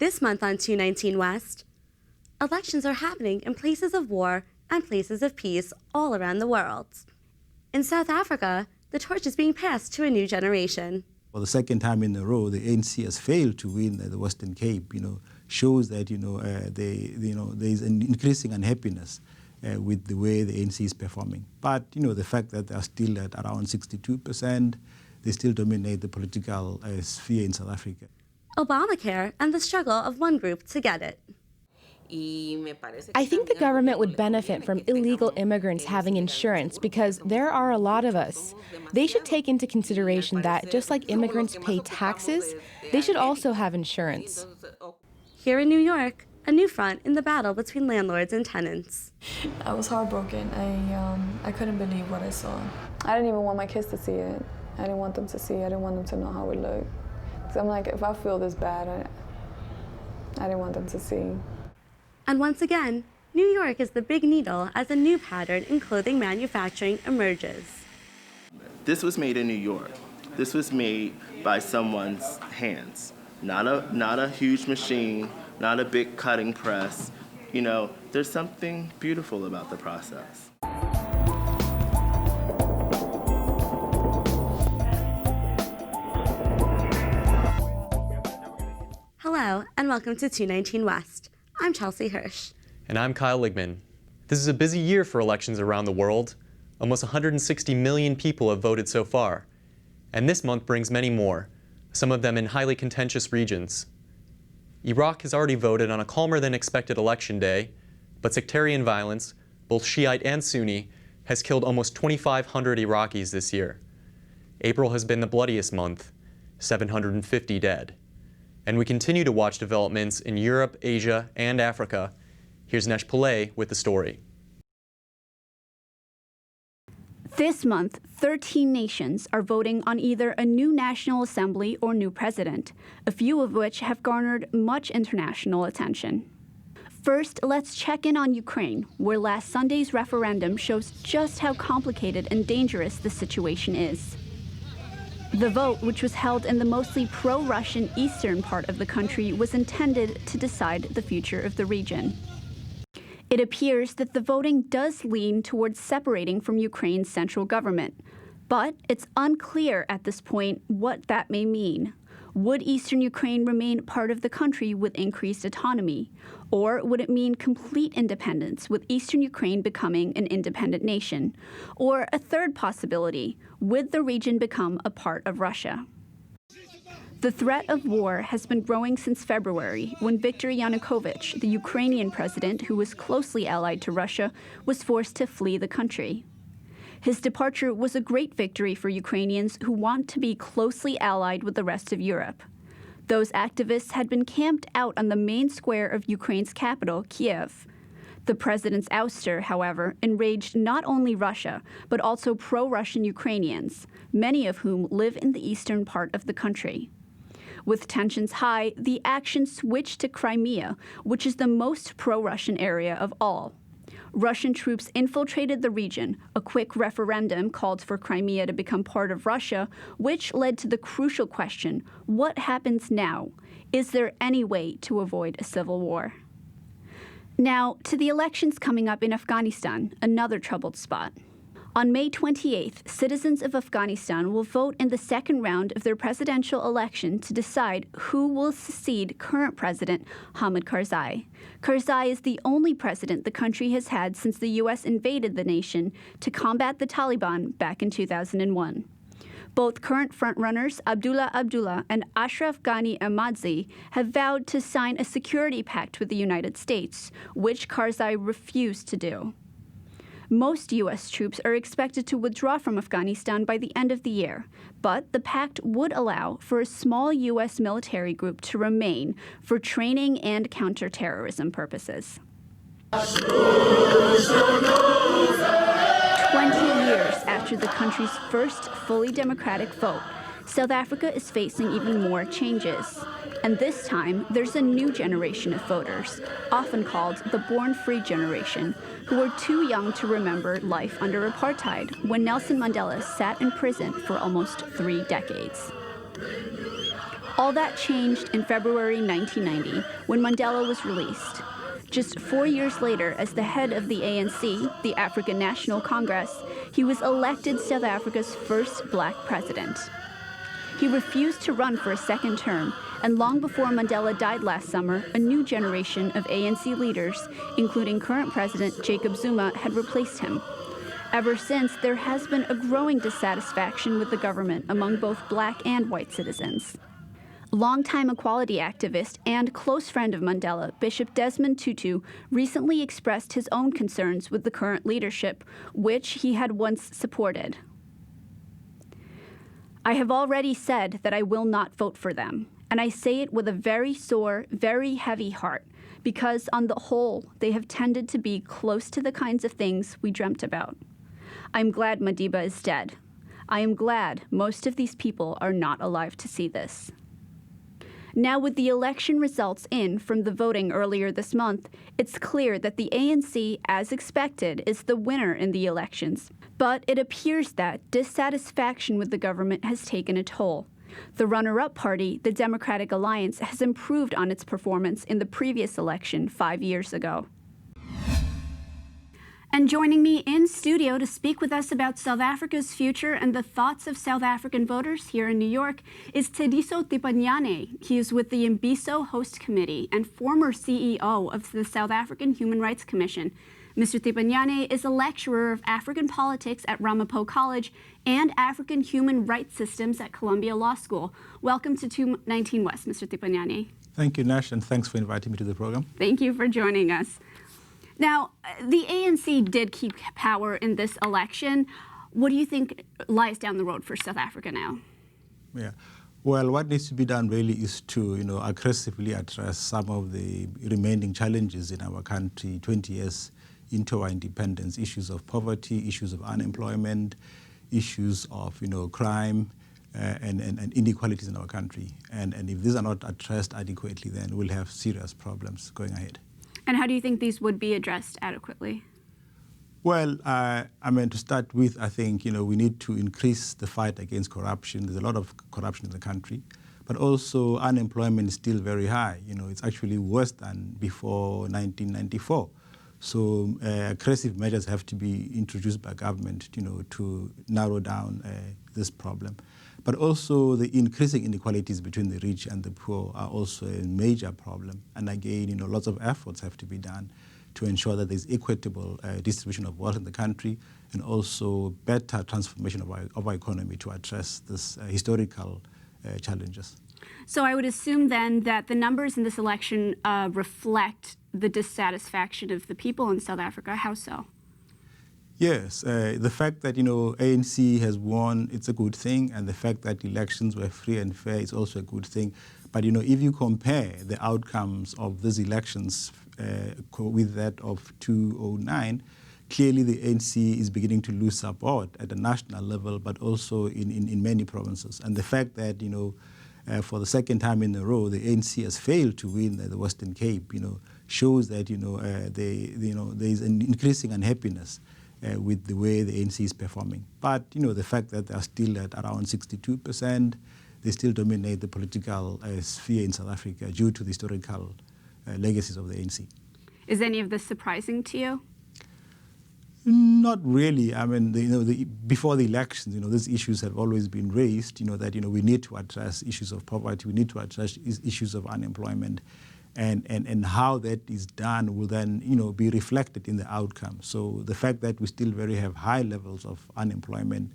This month on 219 West, elections are happening in places of war and places of peace all around the world. In South Africa, the torch is being passed to a new generation. For the second time in a row, the ANC has failed to win the Western Cape. Shows that there is an increasing unhappiness with the way the ANC is performing. But the fact that they are still at around 62%, they still dominate the political sphere in South Africa. Obamacare and the struggle of one group to get it. I think the government would benefit from illegal immigrants having insurance because there are a lot of us. They should take into consideration that just like immigrants pay taxes, they should also have insurance. Here in New York, a new front in the battle between landlords and tenants. I was heartbroken. I couldn't believe what I saw. I didn't even want my kids to see it. I didn't want them to see it. I didn't want them to know how it looked. So I'm like, if I feel this bad, I didn't want them to see. And once again, New York is the big needle as a new pattern in clothing manufacturing emerges. This was made in New York. This was made by someone's hands, not a huge machine, not a big cutting press. There's something beautiful about the process. Hello, and welcome to 219 West. I'm Chelsea Hirsch. And I'm Kyle Ligman. This is a busy year for elections around the world. Almost 160 million people have voted so far. And this month brings many more, some of them in highly contentious regions. Iraq has already voted on a calmer than expected election day, but sectarian violence, both Shiite and Sunni, has killed almost 2,500 Iraqis this year. April has been the bloodiest month, 750 dead. And we continue to watch developments in Europe, Asia, and Africa. Here's Nesh Pillay with the story. This month, 13 nations are voting on either a new National Assembly or new president, a few of which have garnered much international attention. First, let's check in on Ukraine, where last Sunday's referendum shows just how complicated and dangerous the situation is. The vote, which was held in the mostly pro-Russian eastern part of the country, was intended to decide the future of the region. It appears that the voting does lean towards separating from Ukraine's central government, but it's unclear at this point what that may mean. Would eastern Ukraine remain part of the country with increased autonomy? Or would it mean complete independence, with eastern Ukraine becoming an independent nation? Or a third possibility, would the region become a part of Russia? The threat of war has been growing since February, when Viktor Yanukovych, the Ukrainian president who was closely allied to Russia, was forced to flee the country. His departure was a great victory for Ukrainians who want to be closely allied with the rest of Europe. Those activists had been camped out on the main square of Ukraine's capital, Kiev. The president's ouster, however, enraged not only Russia, but also pro-Russian Ukrainians, many of whom live in the eastern part of the country. With tensions high, the action switched to Crimea, which is the most pro-Russian area of all. Russian troops infiltrated the region. A quick referendum called for Crimea to become part of Russia, which led to the crucial question, what happens now? Is there any way to avoid a civil war? Now, to the elections coming up in Afghanistan, another troubled spot. On May 28th, citizens of Afghanistan will vote in the second round of their presidential election to decide who will succeed current President Hamid Karzai. Karzai is the only president the country has had since the U.S. invaded the nation to combat the Taliban back in 2001. Both current frontrunners, Abdullah Abdullah and Ashraf Ghani Ahmadzi, have vowed to sign a security pact with the United States, which Karzai refused to do. Most U.S. troops are expected to withdraw from Afghanistan by the end of the year, but the pact would allow for a small U.S. military group to remain for training and counterterrorism purposes. 20 years after the country's first fully democratic vote, South Africa is facing even more changes. And this time, there's a new generation of voters, often called the born-free generation, who are too young to remember life under apartheid, when Nelson Mandela sat in prison for almost 3 decades. All that changed in February 1990 when Mandela was released. Just 4 years later, as the head of the ANC, the African National Congress, he was elected South Africa's first black president. He refused to run for a second term, and long before Mandela died last summer, a new generation of ANC leaders, including current President Jacob Zuma, had replaced him. Ever since, there has been a growing dissatisfaction with the government among both black and white citizens. Longtime equality activist and close friend of Mandela, Bishop Desmond Tutu, recently expressed his own concerns with the current leadership, which he had once supported. I have already said that I will not vote for them, and I say it with a very sore, very heavy heart, because on the whole, they have tended to be close to the kinds of things we dreamt about. I'm glad Madiba is dead. I am glad most of these people are not alive to see this. Now, with the election results in from the voting earlier this month, it's clear that the ANC, as expected, is the winner in the elections. But it appears that dissatisfaction with the government has taken a toll. The runner-up party, the Democratic Alliance, has improved on its performance in the previous election 5 years ago. And joining me in studio to speak with us about South Africa's future and the thoughts of South African voters here in New York is Tediso Tipanyane. He is with the Imbizo Host Committee and former CEO of the South African Human Rights Commission. Mr. Tipanyane is a lecturer of African politics at Ramapo College and African Human Rights Systems at Columbia Law School. Welcome to 219 West, Mr. Tipanyane. Thank you, Nash, and thanks for inviting me to the program. Thank you for joining us. Now, the ANC did keep power in this election. What do you think lies down the road for South Africa now? Yeah. Well, what needs to be done really is to, aggressively address some of the remaining challenges in our country 20 years into our independence, issues of poverty, issues of unemployment, issues of, crime, and inequalities in our country. And if these are not addressed adequately, then we'll have serious problems going ahead. And how do you think these would be addressed adequately? Well, to start with, I think, we need to increase the fight against corruption. There's a lot of corruption in the country, but also unemployment is still very high. It's actually worse than before 1994. So aggressive measures have to be introduced by government, to narrow down this problem. But also the increasing inequalities between the rich and the poor are also a major problem. And again, lots of efforts have to be done to ensure that there's equitable distribution of wealth in the country and also better transformation of our economy to address this historical challenges. So I would assume then that the numbers in this election reflect the dissatisfaction of the people in South Africa. How so? Yes, the fact that, ANC has won, it's a good thing, and the fact that elections were free and fair is also a good thing. But, if you compare the outcomes of these elections with that of 2009, clearly the ANC is beginning to lose support at the national level, but also in many provinces. And the fact that, for the second time in a row, the ANC has failed to win the Western Cape, shows that, there is an increasing unhappiness with the way the ANC is performing. But, the fact that they are still at around 62%, they still dominate the political sphere in South Africa due to the historical legacies of the ANC. Is any of this surprising to you? Not really. I mean, before the elections, these issues have always been raised, that, we need to address issues of poverty, we need to address issues of unemployment. And how that is done will then, be reflected in the outcome. So the fact that we still have high levels of unemployment,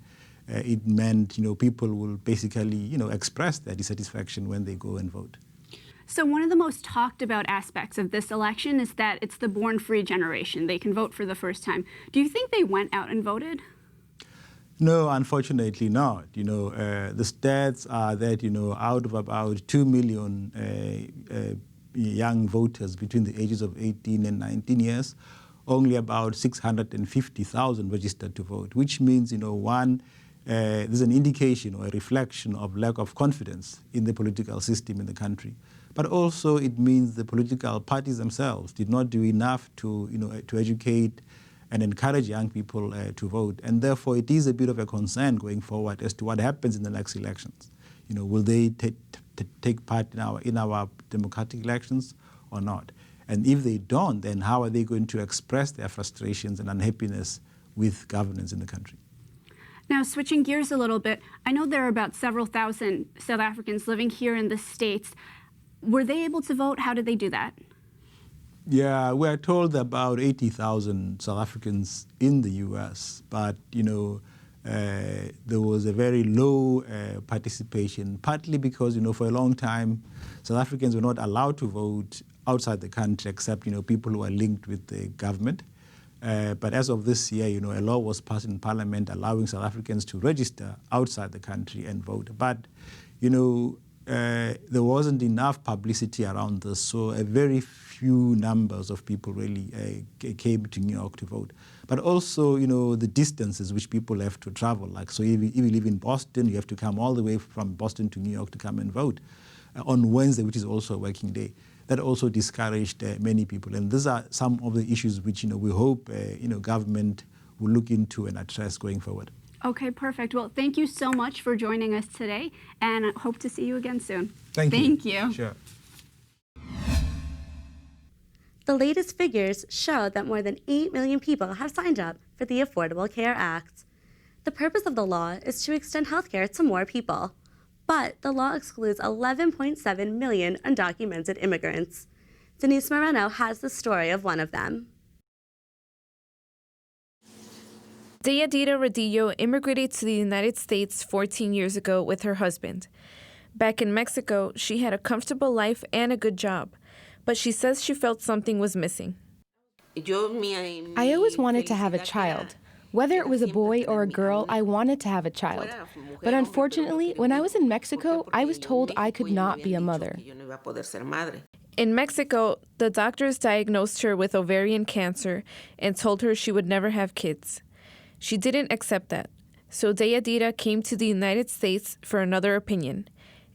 it meant, people will basically, express their dissatisfaction when they go and vote. So one of the most talked about aspects of this election is that it's the born-free generation. They can vote for the first time. Do you think they went out and voted? No, unfortunately not. The stats are that, out of about 2 million young voters between the ages of 18 and 19 years, only about 650,000 registered to vote, which means, there's an indication or a reflection of lack of confidence in the political system in the country. But also it means the political parties themselves did not do enough to educate and encourage young people to vote. And therefore it is a bit of a concern going forward as to what happens in the next elections. Will they take part in our democratic elections or not? And if they don't, then how are they going to express their frustrations and unhappiness with governance in the country? Now, switching gears a little bit, I know there are about several thousand South Africans living here in the States. Were they able to vote? How did they do that? Yeah, we are told about 80,000 South Africans in the U.S., but, there was a very low participation, partly because, for a long time, South Africans were not allowed to vote outside the country except, people who are linked with the government. But as of this year, a law was passed in Parliament allowing South Africans to register outside the country and vote. But, there wasn't enough publicity around this, so a very few numbers of people really came to New York to vote. But also, the distances which people have to travel. Like, so if you live in Boston, you have to come all the way from Boston to New York to come and vote on Wednesday, which is also a working day. That also discouraged many people. And these are some of the issues which, we hope, government will look into and address going forward. Okay, perfect. Well, thank you so much for joining us today, and I hope to see you again soon. Thank you. Sure. The latest figures show that more than 8 million people have signed up for the Affordable Care Act. The purpose of the law is to extend health care to more people, but the law excludes 11.7 million undocumented immigrants. Denise Moreno has the story of one of them. Deyadira Rodillo immigrated to the United States 14 years ago with her husband. Back in Mexico, she had a comfortable life and a good job, but she says she felt something was missing. I always wanted to have a child. Whether it was a boy or a girl, I wanted to have a child. But unfortunately, when I was in Mexico, I was told I could not be a mother. In Mexico, the doctors diagnosed her with ovarian cancer and told her she would never have kids. She didn't accept that, so Deyadira came to the United States for another opinion,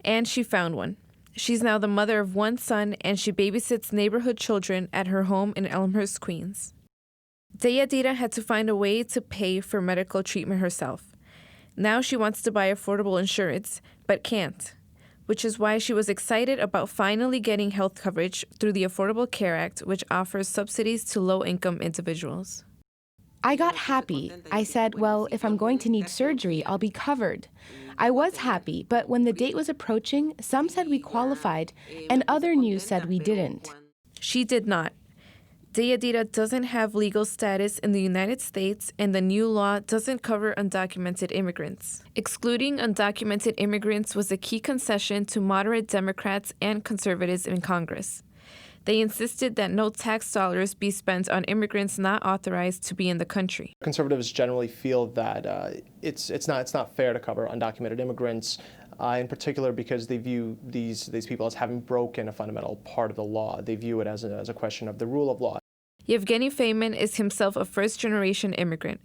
and she found one. She's now the mother of one son, and she babysits neighborhood children at her home in Elmhurst, Queens. Deyadira had to find a way to pay for medical treatment herself. Now she wants to buy affordable insurance, but can't, which is why she was excited about finally getting health coverage through the Affordable Care Act, which offers subsidies to low-income individuals. I got happy. I said, well, if I'm going to need surgery, I'll be covered. I was happy, but when the date was approaching, some said we qualified, and other news said we didn't. She did not. Deyadira doesn't have legal status in the United States, and the new law doesn't cover undocumented immigrants. Excluding undocumented immigrants was a key concession to moderate Democrats and conservatives in Congress. They insisted that no tax dollars be spent on immigrants not authorized to be in the country. Conservatives generally feel that it's not fair to cover undocumented immigrants, in particular because they view these people as having broken a fundamental part of the law. They view it as a question of the rule of law. Yevgeny Feynman is himself a first-generation immigrant.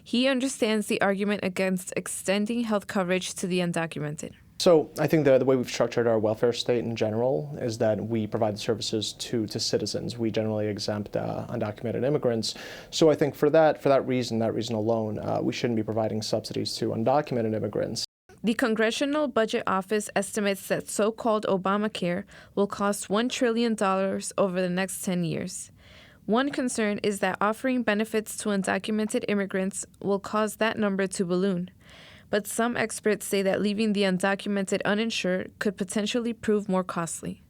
He understands the argument against extending health coverage to the undocumented. So I think the way we've structured our welfare state in general is that we provide the services to citizens. We generally exempt undocumented immigrants. So I think for that reason alone, we shouldn't be providing subsidies to undocumented immigrants. The Congressional Budget Office estimates that so-called Obamacare will cost $1 trillion over the next 10 years. One concern is that offering benefits to undocumented immigrants will cause that number to balloon. But some experts say that leaving the undocumented uninsured could potentially prove more costly.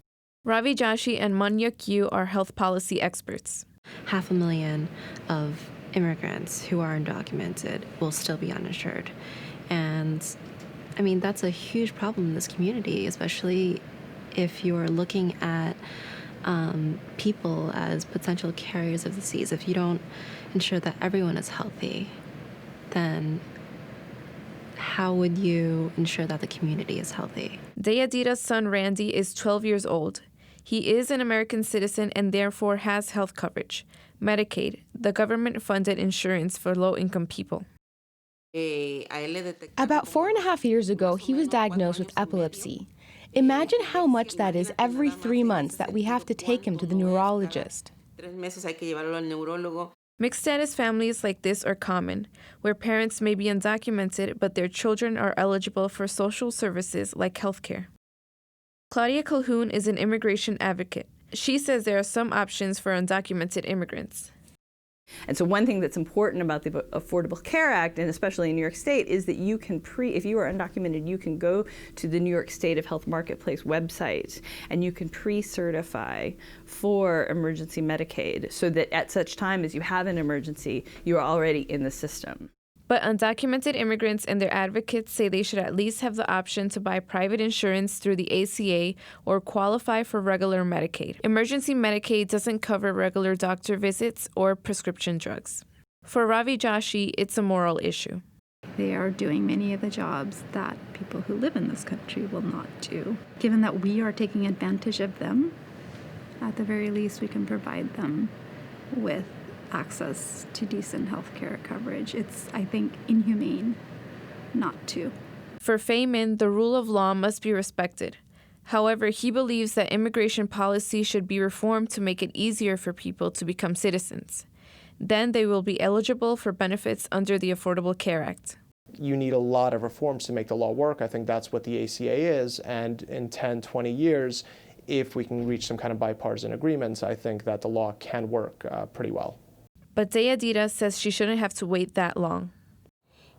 Ravi Joshi and Manyak Yu are health policy experts. 500,000 of immigrants who are undocumented will still be uninsured. And I mean, that's a huge problem in this community, especially if you're looking at people as potential carriers of disease. If you don't ensure that everyone is healthy, then how would you ensure that the community is healthy? Deyadira's son Randy is 12 years old. He is an American citizen and therefore has health coverage, Medicaid, the government-funded insurance for low-income people. About 4.5 years ago, he was diagnosed with epilepsy. Imagine how much that is every 3 months that we have to take him to the neurologist. Mixed-status families like this are common, where parents may be undocumented but their children are eligible for social services like health care. Claudia Calhoun is an immigration advocate. She says there are some options for undocumented immigrants. And so one thing that's important about the Affordable Care Act, and especially in New York State, is that you can if you are undocumented, you can go to the New York State of Health Marketplace website and you can pre-certify for emergency Medicaid so that at such time as you have an emergency, you're already in the system. But undocumented immigrants and their advocates say they should at least have the option to buy private insurance through the ACA or qualify for regular Medicaid. Emergency Medicaid doesn't cover regular doctor visits or prescription drugs. For Ravi Joshi, it's a moral issue. They are doing many of the jobs that people who live in this country will not do. Given that we are taking advantage of them, at the very least we can provide them with access to decent health care coverage. It's, I think, inhumane not to. For Feynman, the rule of law must be respected. However, he believes that immigration policy should be reformed to make it easier for people to become citizens. Then they will be eligible for benefits under the Affordable Care Act. You need a lot of reforms to make the law work. I think that's what the ACA is, and in 10, 20 years, if we can reach some kind of bipartisan agreements, I think that the law can work pretty well. But Deyadira says she shouldn't have to wait that long.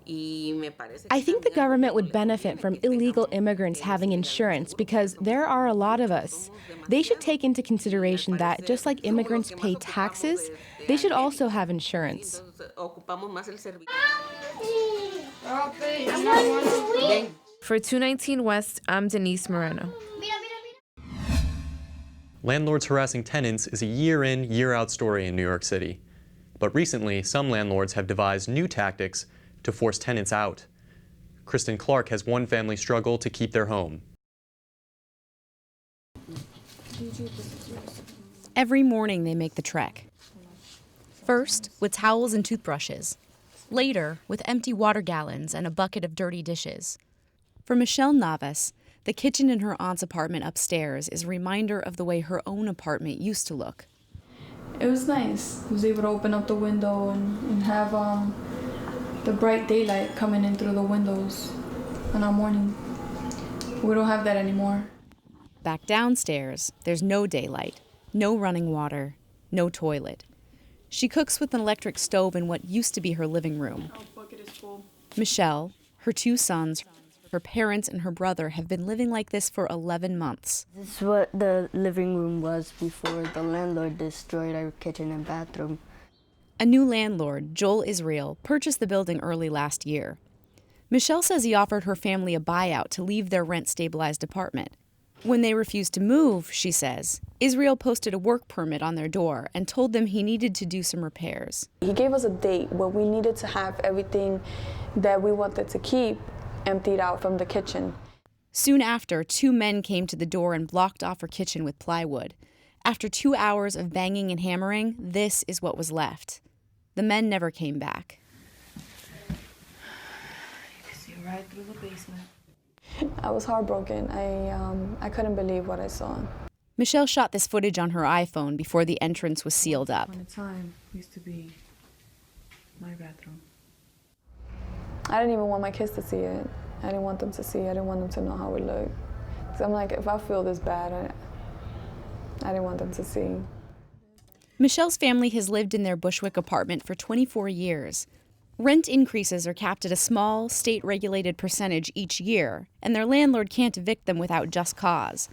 I think the government would benefit from illegal immigrants having insurance because there are a lot of us. They should take into consideration that just like immigrants pay taxes, they should also have insurance. For 219 West, I'm Denise Moreno. Landlords harassing tenants is a year-in, year-out story in New York City. But recently, some landlords have devised new tactics to force tenants out. Kristen Clark has one family struggle to keep their home. Every morning they make the trek. First, with towels and toothbrushes. Later, with empty water gallons and a bucket of dirty dishes. For Michelle Navas, the kitchen in her aunt's apartment upstairs is a reminder of the way her own apartment used to look. It was nice. I was able to open up the window and have the bright daylight coming in through the windows in our morning. We don't have that anymore. Back downstairs, there's no daylight, no running water, no toilet. She cooks with an electric stove in what used to be her living room. Michelle, her two sons, her parents, and her brother have been living like this for 11 months. This is what the living room was before the landlord destroyed our kitchen and bathroom. A new landlord, Joel Israel, purchased the building early last year. Michelle says he offered her family a buyout to leave their rent-stabilized apartment. When they refused to move, she says, Israel posted a work permit on their door and told them he needed to do some repairs. He gave us a date where we needed to have everything that we wanted to keep emptied out from the kitchen. Soon after, two men came to the door and blocked off her kitchen with plywood. After 2 hours of banging and hammering, this is what was left. The men never came back. You can see right through the basement. I was heartbroken. I couldn't believe what I saw. Michelle shot this footage on her iPhone before the entrance was sealed up. When the time used to be my bathroom. I didn't even want my kids to see it. I didn't want them to see it. I didn't want them to know how it looked. Because I'm like, if I feel this bad, I didn't want them to see. Michelle's family has lived in their Bushwick apartment for 24 years. Rent increases are capped at a small, state-regulated percentage each year, and their landlord can't evict them without just cause.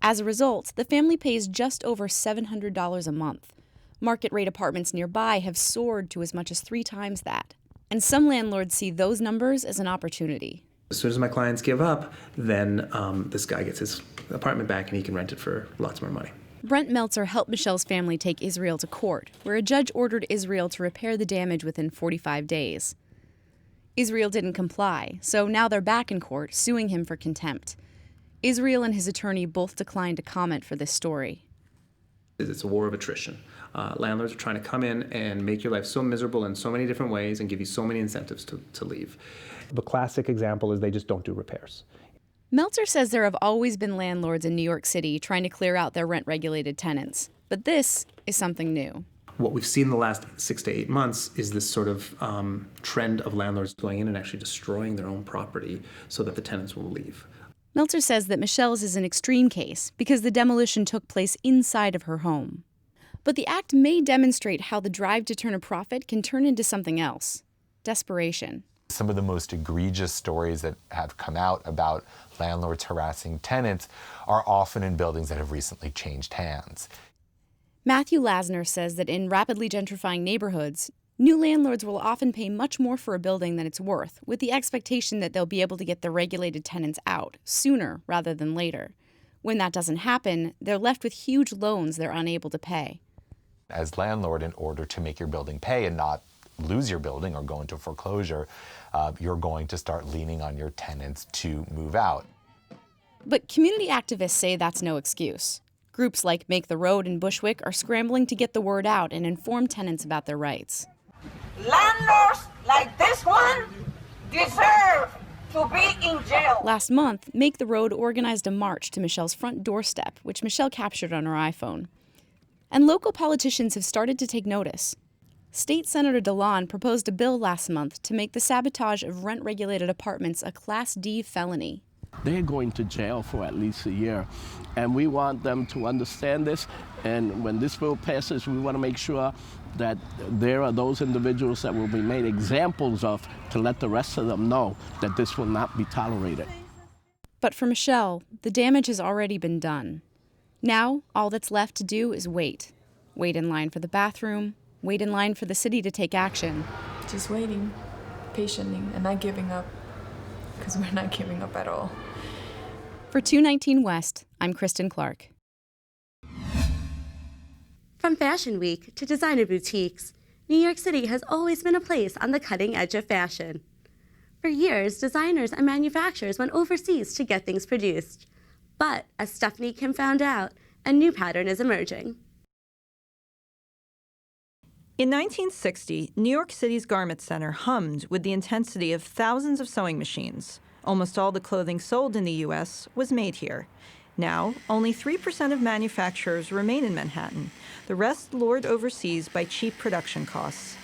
As a result, the family pays just over $700 a month. Market-rate apartments nearby have soared to as much as 3 times that. And some landlords see those numbers as an opportunity. As soon as my clients give up, then this guy gets his apartment back and he can rent it for lots more money. Brent Meltzer helped Michelle's family take Israel to court, where a judge ordered Israel to repair the damage within 45 days. Israel didn't comply, so now they're back in court, suing him for contempt. Israel and his attorney both declined to comment for this story. It's a war of attrition. Landlords are trying to come in and make your life so miserable in so many different ways and give you so many incentives to leave. The classic example is they just don't do repairs. Meltzer says there have always been landlords in New York City trying to clear out their rent-regulated tenants, but this is something new. What we've seen in the last 6 to 8 months is this sort of trend of landlords going in and actually destroying their own property so that the tenants will leave. Meltzer says that Michelle's is an extreme case because the demolition took place inside of her home. But the act may demonstrate how the drive to turn a profit can turn into something else: desperation. Some of the most egregious stories that have come out about landlords harassing tenants are often in buildings that have recently changed hands. Matthew Lasner says that in rapidly gentrifying neighborhoods, new landlords will often pay much more for a building than it's worth, with the expectation that they'll be able to get the regulated tenants out sooner rather than later. When that doesn't happen, they're left with huge loans they're unable to pay. As landlord, in order to make your building pay and not lose your building or go into foreclosure, you're going to start leaning on your tenants to move out. But community activists say that's no excuse. Groups like Make the Road in Bushwick are scrambling to get the word out and inform tenants about their rights. Landlords like this one deserve to be in jail. Last month, Make the Road organized a march to Michelle's front doorstep, which Michelle captured on her iPhone. And local politicians have started to take notice. State Senator DeLon proposed a bill last month to make the sabotage of rent-regulated apartments a Class D felony. They're going to jail for at least a year, and we want them to understand this. And when this bill passes, we want to make sure that there are those individuals that will be made examples of to let the rest of them know that this will not be tolerated. But for Michelle, the damage has already been done. Now, all that's left to do is wait. Wait in line for the bathroom, wait in line for the city to take action. Just waiting patiently and not giving up, because we're not giving up at all. For 219 West, I'm Kristen Clark. From Fashion Week to designer boutiques, New York City has always been a place on the cutting edge of fashion. For years, designers and manufacturers went overseas to get things produced. But as Stephanie Kim found out, a new pattern is emerging. In 1960, New York City's garment center hummed with the intensity of thousands of sewing machines. Almost all the clothing sold in the U.S. was made here. Now, only 3% of manufacturers remain in Manhattan. The rest lured overseas by cheap production costs.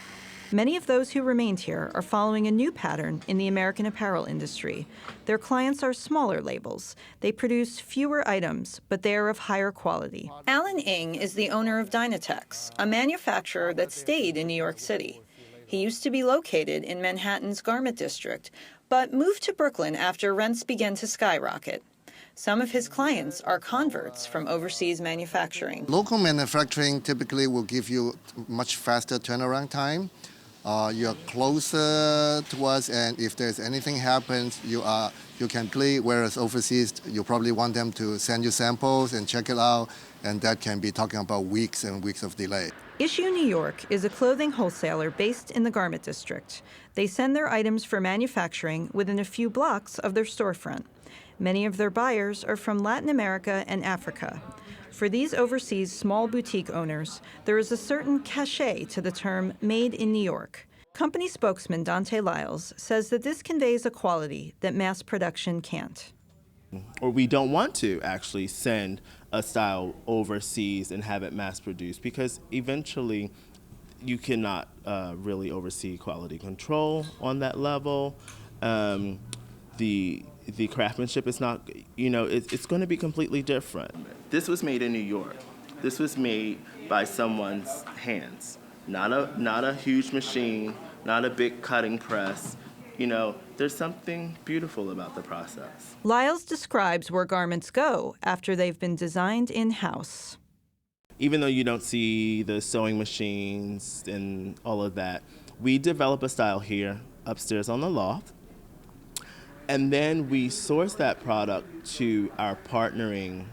Many of those who remained here are following a new pattern in the American apparel industry. Their clients are smaller labels. They produce fewer items, but they are of higher quality. Alan Ng is the owner of Dynatex, a manufacturer that stayed in New York City. He used to be located in Manhattan's garment district, but moved to Brooklyn after rents began to skyrocket. Some of his clients are converts from overseas manufacturing. Local manufacturing typically will give you much faster turnaround time. You're closer to us, and if there's anything happens, you can play, whereas overseas, you probably want them to send you samples and check it out, and that can be talking about weeks and weeks of delay. Issue New York is a clothing wholesaler based in the garment district. They send their items for manufacturing within a few blocks of their storefront. Many of their buyers are from Latin America and Africa. For these overseas small boutique owners, there is a certain cachet to the term made in New York. Company spokesman Dante Lyles says that this conveys a quality that mass production can't. Or we don't want to actually send a style overseas and have it mass produced, because eventually you cannot really oversee quality control on that level. The craftsmanship is not, it's going to be completely different. This was made in New York. This was made by someone's hands, not a huge machine, not a big cutting press. There's something beautiful about the process. Lyles describes where garments go after they've been designed in-house. Even though you don't see the sewing machines and all of that, we develop a style here upstairs on the loft. And then we source that product to our partnering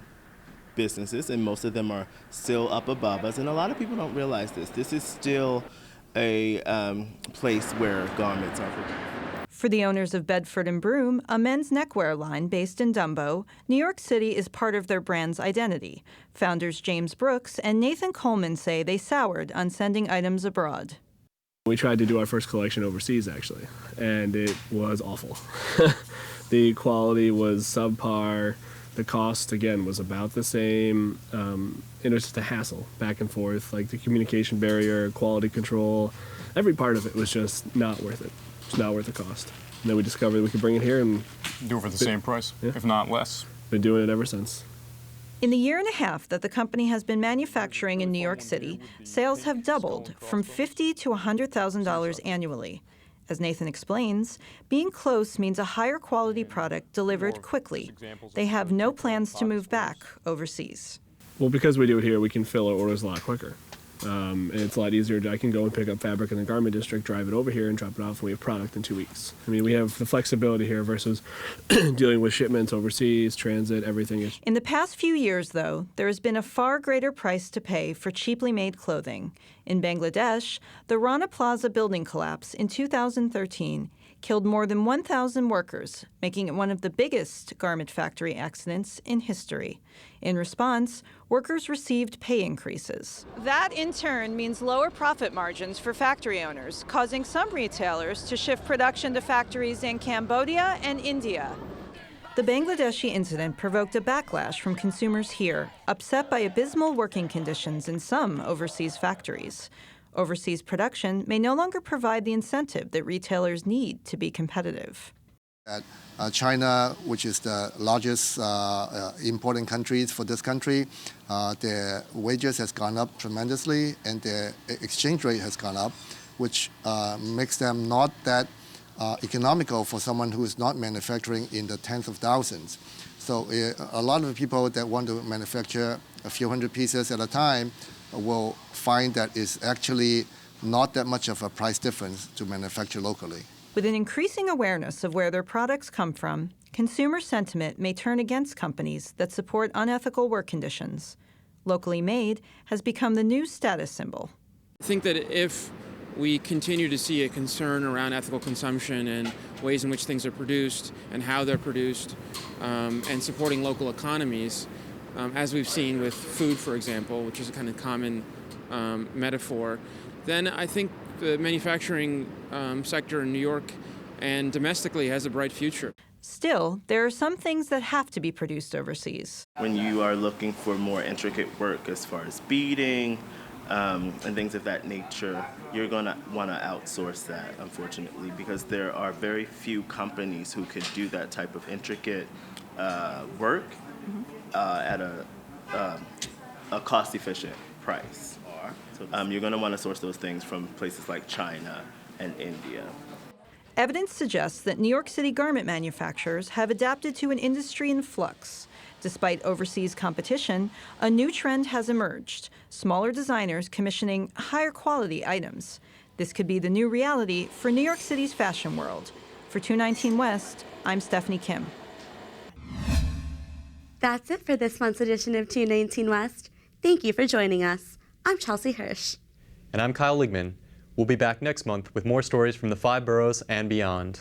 businesses, and most of them are still up above us. And a lot of people don't realize this. This is still a place where garments are produced. For the owners of Bedford & Broom, a men's neckwear line based in Dumbo, New York City is part of their brand's identity. Founders James Brooks and Nathan Coleman say they soured on sending items abroad. We tried to do our first collection overseas, actually, and it was awful. The quality was subpar. The cost, again, was about the same. It was just a hassle back and forth, like the communication barrier, quality control. Every part of it was just not worth it. It's not worth the cost. And then we discovered we could bring it here and do it for the same price, if not less. Been doing it ever since. In the year and a half that the company has been manufacturing in New York City, sales have doubled from $50,000 to $100,000 annually. As Nathan explains, being close means a higher quality product delivered quickly. They have no plans to move back overseas. Well, because we do it here, we can fill our orders a lot quicker. And it's a lot easier. I can go and pick up fabric in the garment district, drive it over here, and drop it off, and we have product in 2 weeks. I mean, we have the flexibility here versus dealing with shipments overseas, transit, everything. In the past few years, though, there has been a far greater price to pay for cheaply made clothing. In Bangladesh, the Rana Plaza building collapse in 2013 killed more than 1,000 workers, making it one of the biggest garment factory accidents in history. In response, workers received pay increases. That, in turn, means lower profit margins for factory owners, causing some retailers to shift production to factories in Cambodia and India. The Bangladeshi incident provoked a backlash from consumers here, upset by abysmal working conditions in some overseas factories. Overseas production may no longer provide the incentive that retailers need to be competitive. China, which is the largest importing country for this country, their wages has gone up tremendously and their exchange rate has gone up, which makes them not that economical for someone who is not manufacturing in the tens of thousands. So a lot of the people that want to manufacture a few hundred pieces at a time will find that it's actually not that much of a price difference to manufacture locally. With an increasing awareness of where their products come from, consumer sentiment may turn against companies that support unethical work conditions. Locally made has become the new status symbol. I think that if we continue to see a concern around ethical consumption and ways in which things are produced and how they're produced, and supporting local economies, as we've seen with food, for example, which is a kind of common metaphor, then I think the manufacturing sector in New York and domestically has a bright future. Still, there are some things that have to be produced overseas. When you are looking for more intricate work as far as beading and things of that nature, you're going to want to outsource that, unfortunately, because there are very few companies who could do that type of intricate work at a cost-efficient price. You're going to want to source those things from places like China and India. Evidence suggests that New York City garment manufacturers have adapted to an industry in flux. Despite overseas competition, a new trend has emerged: smaller designers commissioning higher quality items. This could be the new reality for New York City's fashion world. For 219 West, I'm Stephanie Kim. That's it for this month's edition of 219 West. Thank you for joining us. I'm Chelsea Hirsch. And I'm Kyle Ligman. We'll be back next month with more stories from the 5 boroughs and beyond.